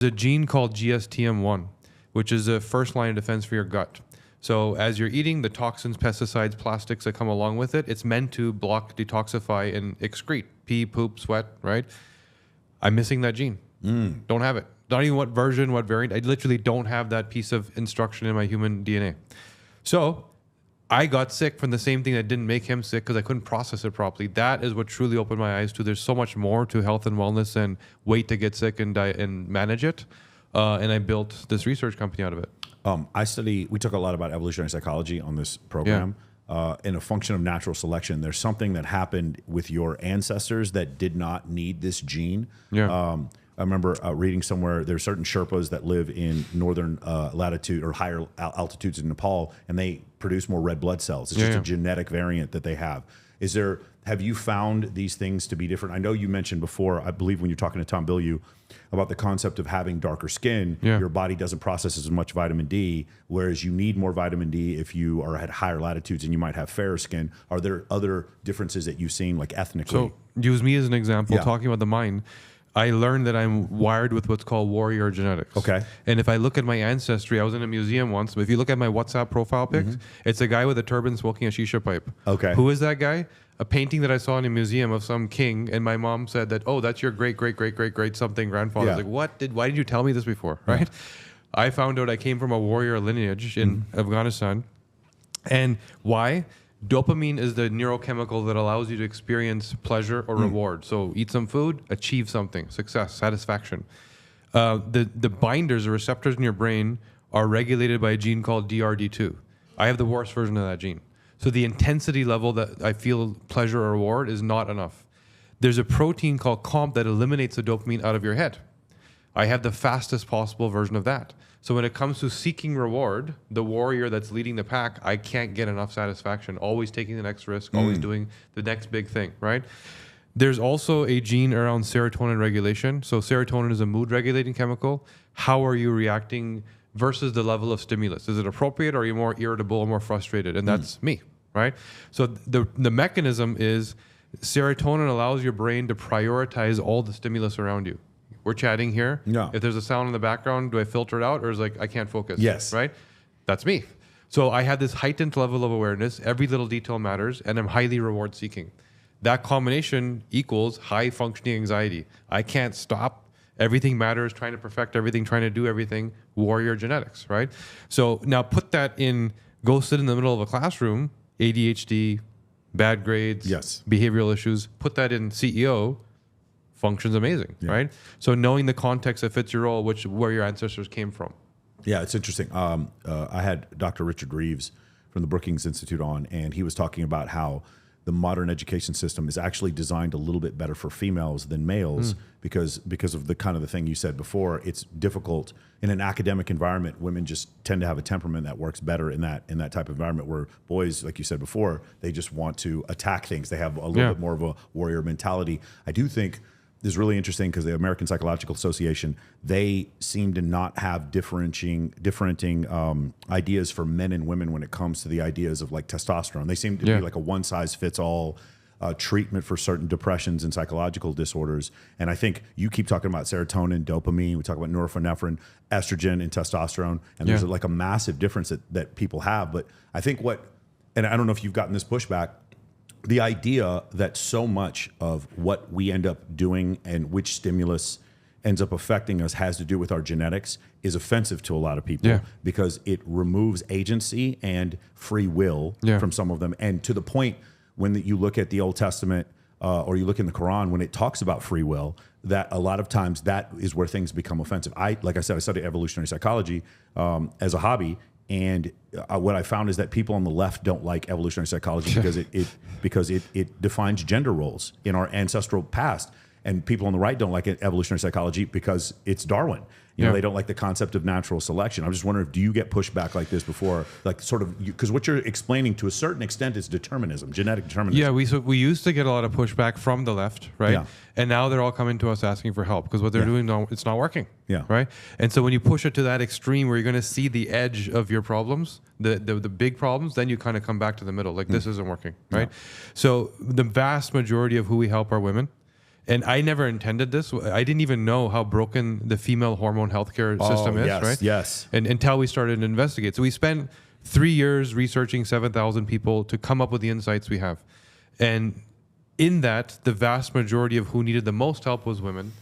There's a gene called GSTM1, which is a first line of defense for your gut. So as you're eating, the toxins, pesticides, plastics that come along with it, it's meant to block, detoxify, and excrete. Pee, poop, sweat, right? I'm missing that gene. Don't have it. Not even what version, what variant. I literally don't have that piece of instruction in my human DNA. So I got sick from the same thing that didn't make him sick because I couldn't process it properly. That is what truly opened my eyes to there's so much more to health and wellness and wait to get sick and manage it. And I built this research company out of it. We talk a lot about evolutionary psychology on this program. In a function of natural selection, there's something that happened with your ancestors that did not need this gene. I remember reading somewhere there's certain Sherpas that live in northern latitude or higher altitudes in Nepal, and they produce more red blood cells. It's just a genetic variant that they have. Have you found these things to be different? I know you mentioned before, I believe when you're talking to Tom Bilyeu about the concept of having darker skin, your body doesn't process as much vitamin D, whereas you need more vitamin D if you are at higher latitudes and you might have fairer skin. Are there other differences that you've seen, like ethnically? So use me as an example, talking about the mind. I learned that I'm wired with what's called warrior genetics. Okay. And if I look at my ancestry, I was in a museum once, but if you look at my WhatsApp profile pics, it's a guy with a turban smoking a shisha pipe. Okay. Who is that guy? A painting that I saw in a museum of some king, and my mom said that, oh, that's your great, great, great, great, great something grandfather. I was like, why did you tell me this before, right? I found out I came from a warrior lineage in Afghanistan. And why? Dopamine is the neurochemical that allows you to experience pleasure or reward. So eat some food, achieve something, success, satisfaction. The binders or receptors in your brain are regulated by a gene called DRD2. I have the worst version of that gene. So the intensity level that I feel pleasure or reward is not enough. There's a protein called COMP that eliminates the dopamine out of your head. I have the fastest possible version of that. So when it comes to seeking reward, the warrior that's leading the pack, I can't get enough satisfaction. Always taking the next risk, always doing the next big thing, right? There's also a gene around serotonin regulation. So serotonin is a mood regulating chemical. How are you reacting versus the level of stimulus? Is it appropriate, or are you more irritable or more frustrated? And that's me, right? So the mechanism is serotonin allows your brain to prioritize all the stimulus around you. We're chatting here. If there's a sound in the background, do I filter it out, or is like I can't focus? Yes. Right? That's me. So I have this heightened level of awareness. Every little detail matters, and I'm highly reward seeking. That combination equals high functioning anxiety. I can't stop. Everything matters, trying to perfect everything, trying to do everything, warrior genetics, right? So now put that in, go sit in the middle of a classroom, ADHD, bad grades, behavioral issues, put that in CEO, functions amazing, right? So knowing the context that fits your role, where your ancestors came from. Yeah, it's interesting. I had Dr. Richard Reeves from the Brookings Institute on, and he was talking about how the modern education system is actually designed a little bit better for females than males because of the kind of the thing you said before. It's difficult in an academic environment. Women just tend to have a temperament that works better in that type of environment, where boys, like you said before, they just want to attack things. They have a little bit more of a warrior mentality. I do think this is really interesting because the American Psychological Association, they seem to not have differentiating ideas for men and women when it comes to the ideas of like testosterone. They seem to be like a one size fits all treatment for certain depressions and psychological disorders. And I think you keep talking about serotonin, dopamine, we talk about norepinephrine, estrogen, and testosterone. And there's like a massive difference that people have. But I think and I don't know if you've gotten this pushback, the idea that so much of what we end up doing and which stimulus ends up affecting us has to do with our genetics is offensive to a lot of people because it removes agency and free will from some of them. And to the point when you look at the Old Testament or you look in the Quran, when it talks about free will, that a lot of times that is where things become offensive. Like I said, I studied evolutionary psychology as a hobby. And what I found is that people on the left don't like evolutionary psychology because it defines gender roles in our ancestral past, and people on the right don't like evolutionary psychology because it's Darwin. You know, they don't like the concept of natural selection. I'm just wondering, do you get pushback like this before, like sort of, because what you're explaining to a certain extent is determinism, genetic determinism. Yeah, we used to get a lot of pushback from the left, right? Yeah. And now they're all coming to us asking for help because what they're doing, it's not working. Yeah. Right. And so when you push it to that extreme where you're going to see the edge of your problems, the big problems, then you kind of come back to the middle. Like this isn't working. Right. So the vast majority of who we help are women. And I never intended this. I didn't even know how broken the female hormone healthcare system is, yes, right? Yes. And until we started to investigate. So we spent 3 years researching 7,000 people to come up with the insights we have. And in that, the vast majority of who needed the most help was women.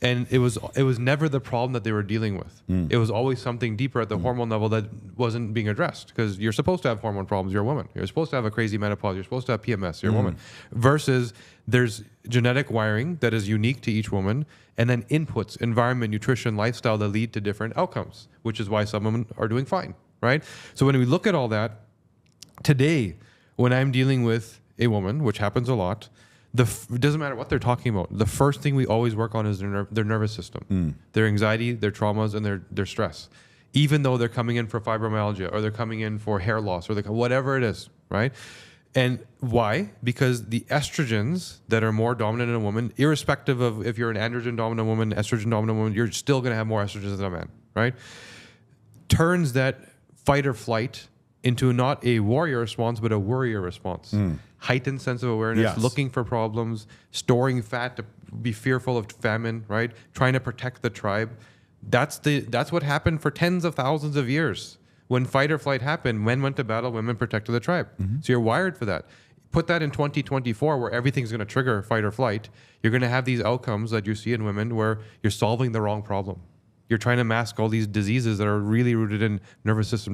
And it was never the problem that they were dealing with. It was always something deeper at the hormone level that wasn't being addressed, because you're supposed to have hormone problems. You're a woman. You're supposed to have a crazy menopause. You're supposed to have PMS. You're a woman. Versus there's genetic wiring that is unique to each woman, and then inputs, environment, nutrition, lifestyle that lead to different outcomes, which is why some women are doing fine, right? So when we look at all that, today, when I'm dealing with a woman, which happens a lot, it doesn't matter what they're talking about. The first thing we always work on is their nervous system, their anxiety, their traumas, and their stress. Even though they're coming in for fibromyalgia, or they're coming in for hair loss, or whatever it is, right? And why? Because the estrogens that are more dominant in a woman, irrespective of if you're an androgen dominant woman, estrogen dominant woman, you're still going to have more estrogens than a man, right? Turns that fight or flight into not a warrior response, but a worrier response. Heightened sense of awareness, looking for problems, storing fat to be fearful of famine, right? Trying to protect the tribe. That's what happened for tens of thousands of years. When fight or flight happened, men went to battle, women protected the tribe. So you're wired for that. Put that in 2024, where everything's going to trigger fight or flight. You're going to have these outcomes that you see in women where you're solving the wrong problem. You're trying to mask all these diseases that are really rooted in nervous system